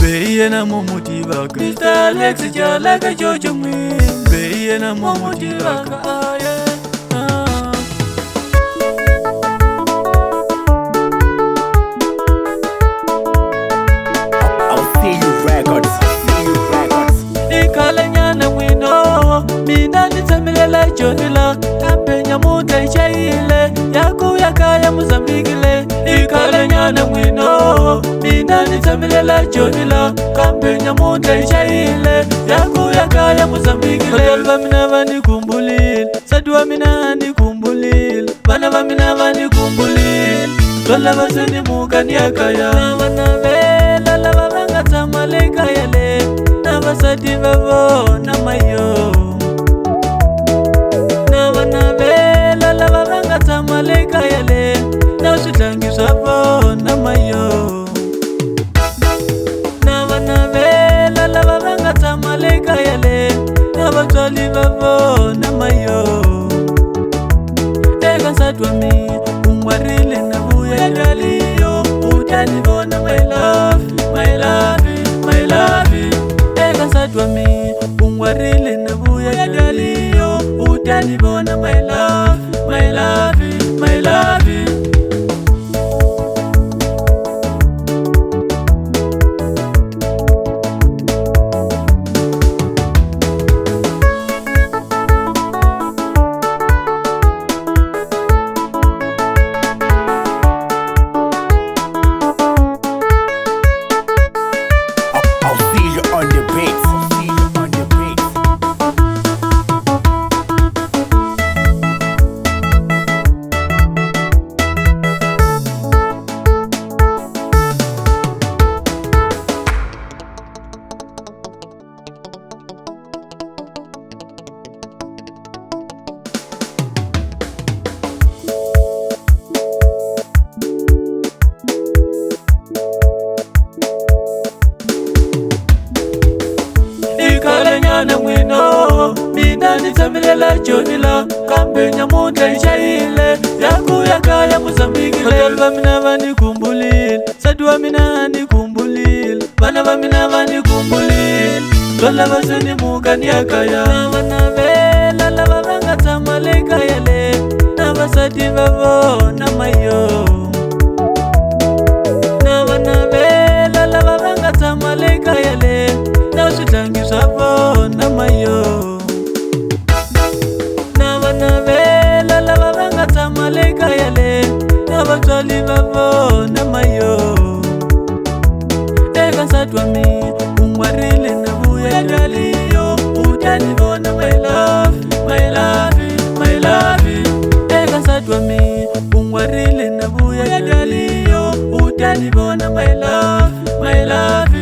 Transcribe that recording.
Beye na momuti baka Mr. Alex Jalaga Jojo Mwe Beye na momuti baka Ikalanyana wino Mina nitamilela jonila Kampe nyamuta ichaile Yaku yakaya muzambigile Ikalanyana wino Mina nitamilela jonila Kampe nyamuta ichaile Yaku yakaya muzambigile Badalva mina vani kumbulil Sadwa mina ni kumbulil Banava mina vani kumbulil Tola vaseni mukani yakaya Navana vela lava vangata maleka yale Navasati vavo na mayo Navana vela lava vangata maleka yale Navasitlangi svavo na mayo Navana vela lava vangata maleka yale Navatswali vavo na mayo Eka satwa mi Ungwarile na vuya daliyo Utani vona my love, my love, my love Eka satwa mi Ungwarile na vuya daliyo Utani vona my love, my love, my love Ikalanyana wino Mina nitamilela jonila Kampe nyamuta ichaile Yaku yakaya muzambigile Badalva mina vani kumbulil Sadwa mina ni kumbulil Banava mina vani kumbulil Tola vaseni mukani yakaya Navana vela lava vangata maleka yale Navasati vavo na mayo Navana vela lava vangata maleka yale Navasitlangi svavo na mayo Navana vela lava vangata maleka yale Navatswali vavo na mayo Eka satwa mi Ungwarile na vuya daliyo Utani vona my love, my love, my love Eka satwa mi Ungwarile na vuya daliyo Utani vona my love, my love